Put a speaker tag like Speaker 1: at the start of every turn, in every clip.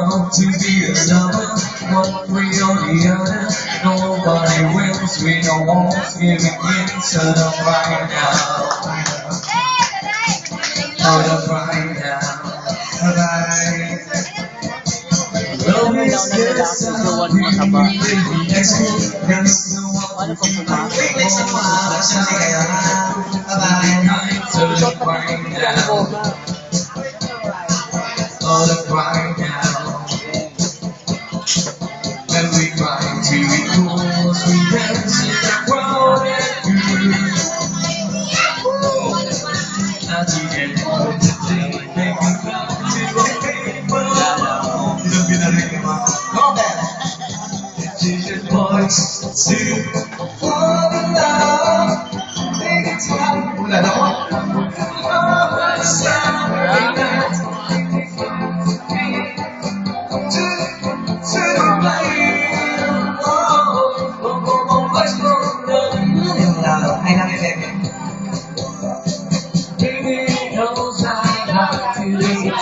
Speaker 1: wrong to be a lover. One way or the other, nobody wins. We don't want giving in to the right now. Oh, the right now. Bye. Love is just something we experience.
Speaker 2: Ano po ba?
Speaker 1: To the right now. Oh, the right now. When we climb to the course, we dance in the crowd and at the end of the day, make it back to the paper. Ilang binalik ka ba? Go back! Decision points to fall in love. Take it time. Wala na ako. Oh, it's Saturday night. To the right. Oh, let's go. Ay, nakikita. Baby knows I love you.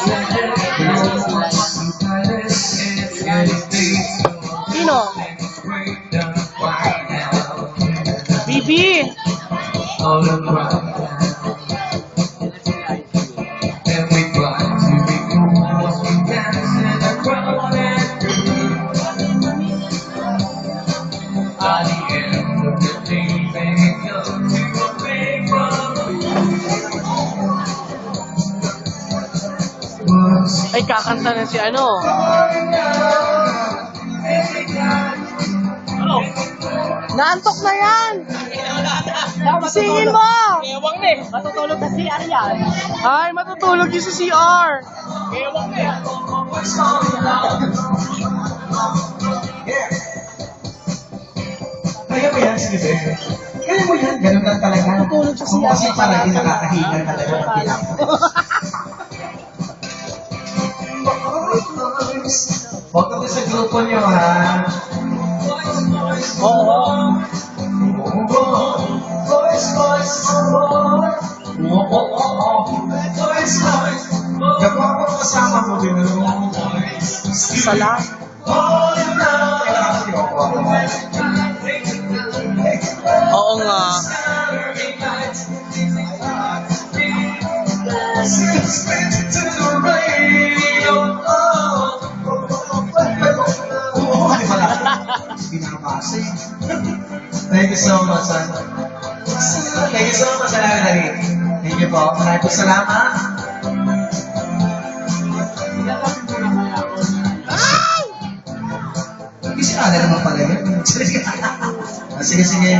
Speaker 2: Sino? Bibi!
Speaker 1: On the ground, and we try to be cool as we dance in the crowd at the end of the day, make it come to a paper.
Speaker 2: Ay, kakanta na si ano? Naantok na yan! Singin mo!
Speaker 3: Ewang na eh. Matutulog na si Aryan.
Speaker 2: Ay, matutulog yung sa CR!
Speaker 3: Ewang na eh.
Speaker 4: Kaya mo yan, sige be. Kaya mo yan, ganun lang talaga.
Speaker 2: Natulog sa
Speaker 4: Kung
Speaker 2: siya.
Speaker 4: kasi parang di nakakahiga talaga ng pinang. Huwag kami sa grupo nyo, ha?
Speaker 2: Oo.
Speaker 4: Kapag ako kasama mo din,
Speaker 2: Isa lang. Oo nga.
Speaker 4: Thank you so much, son. Thank you so much, David. Thank you po. Maraming po salamat. Hindi sinada naman pala yun. Sige, sige.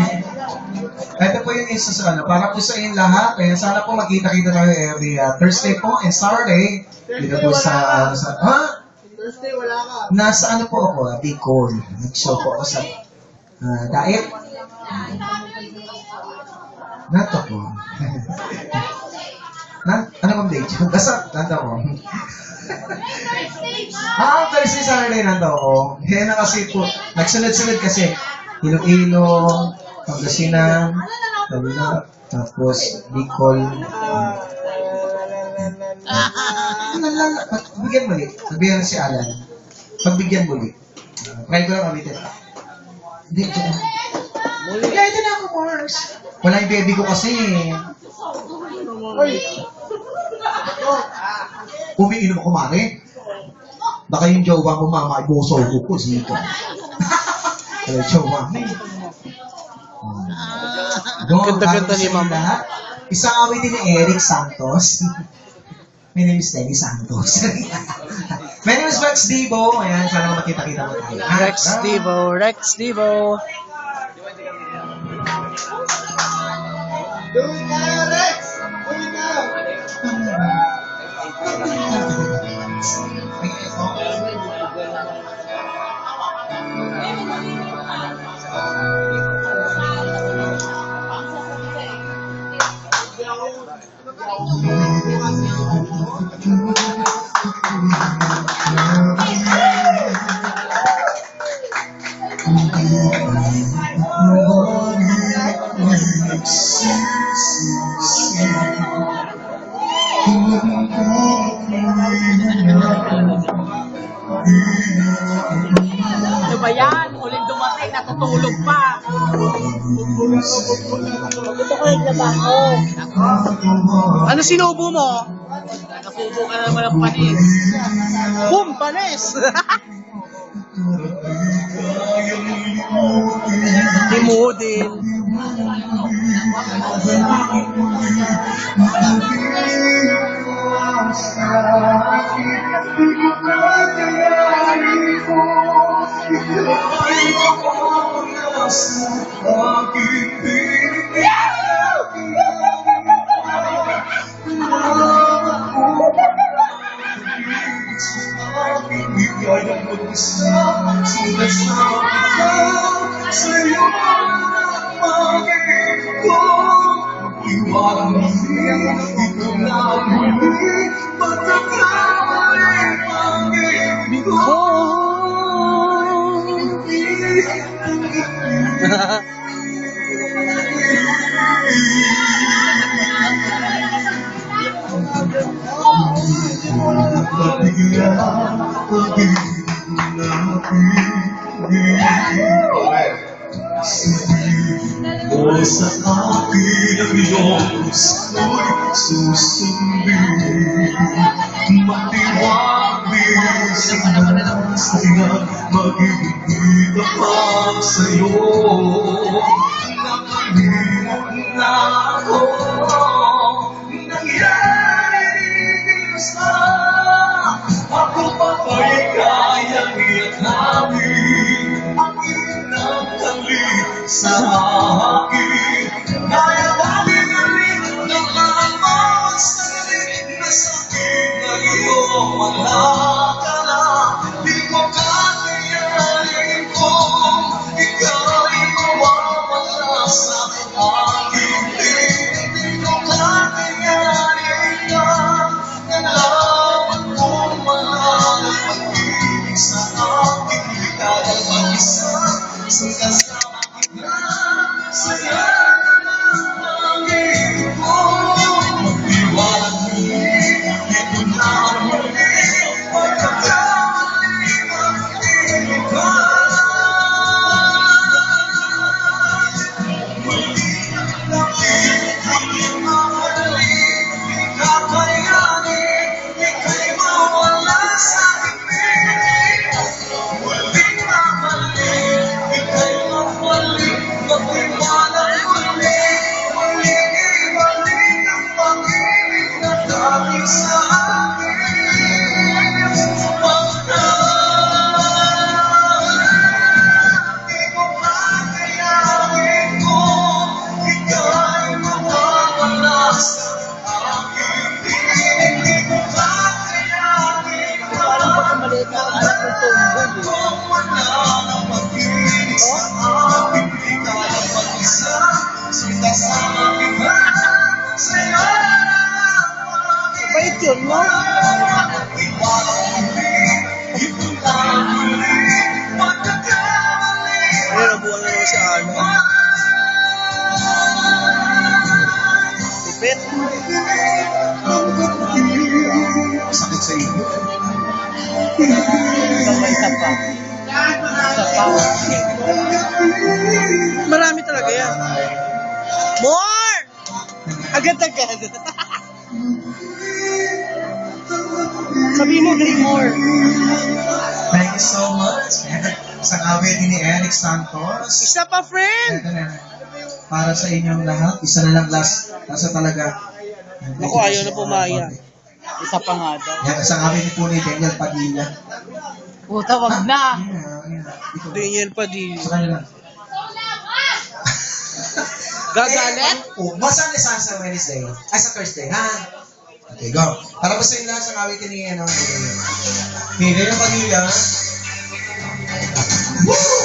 Speaker 4: Ito po yung isa sa ano, para po sa inyo lahat. Kaya sana po magkita-kita tayo every Thursday po and Saturday. Dito po sa
Speaker 3: Thursday wala ka.
Speaker 4: Nasa ano po ako, Bicol. Nag-show po ako sa Daip. Nato po. Ano bang date? Basta, nato po. Thursday, Saturday nato ako. Kaya na kasi po, nagsunod-sunod kasi. Iloilo, Pangasinan, Tawila, tapos Bicol. Pagbigyan mo ulit. Sabihan si Alan. Pagbigyan mo ulit. Try ko lang ulitin. Hindi, ito na. Kaya ito na ako, Mars. Wala yung baby ko kasi. Umiinom ako, Mare. Baka yung jowa ko, mama, ibuso ko sito. Kaya jowa mo.
Speaker 2: Ganda-ganda ni Mama.
Speaker 4: Isang awit din ni Eric Santos. My name is Lenny Santos. My name is Rex Divo. Ayan, sana makita-kita mo tayo.
Speaker 2: Rex Divo, Rex Divo.
Speaker 3: Doon na, Rex! Doon na!
Speaker 2: natutulog pa.
Speaker 3: Gusto ko yung labaho.
Speaker 2: Ano sinubo mo?
Speaker 3: Nasubo ka naman ng panis.
Speaker 2: Boom! Panis! Timudin.
Speaker 1: O sa akin ang iyong gusto'y susundin. Matiwagin sa nasaya, magiging tapat sa'yo. Nakalimot na ako, nangyari sa ako pa ba'y kayang iakapin ang inang kalit sa akin? Kaya namin ulit ng mga salit na sakit na iyong malaka na. Di mo kakayanin kung ikaw'y mawawala sa akin. Di mo kakayanin ka nalaman kung mahal ang pag-ibig sa akin. Di kaya mag-isa sa kasama kita. Saya na ang pag-ibig ko. Magtiwalang muli, ito na ang muli. Pagkakamali ang pag-ibig ka. Muli ang lapit, muli mawali. Di kakayanin, ika'y mawala sa ibig. Muling mabalik, ika'y mawali. Magtiwalang muli, muling ibalik ang pag-ibig na dati sa akin. Di mo kakayanin kung ika'y mawawala sa akin. Di mo kakayanin
Speaker 3: Parang pag maliit na anak ng tumbog.
Speaker 1: kung wala nang pag-ibig sa akin. Di kaya mag-isa, sinasama kita sa'yo lang
Speaker 2: Bait yun, no? Ayun, nabuhan na naman si ano. Tipit.
Speaker 4: Sakit sa inyo.
Speaker 3: Isa pa.
Speaker 2: Marami talaga yan. More! Agad-agad. Sabi mo, Gray, more.
Speaker 4: Thank you so much. Isang awit ni Eric Santos.
Speaker 2: Isa pa, friend!
Speaker 4: Ito na. Para sa inyong lahat, isa na lang last. Kasi talaga.
Speaker 2: Naku, ayaw na pumaya.
Speaker 3: Isa pa nga daw.
Speaker 4: Yan, isang awit ni po ni Daniel Padilla.
Speaker 3: Puta, wag na.
Speaker 4: Ito.
Speaker 2: Daniel Padilla.
Speaker 4: Sa kanila.
Speaker 2: Gagalit?
Speaker 4: Oh, basta na sa Wednesday. Ay, sa Thursday, ha? Okay, go. Para basta yung lahat sa awitin ni, ano, ni Daniel Padilla. Woo!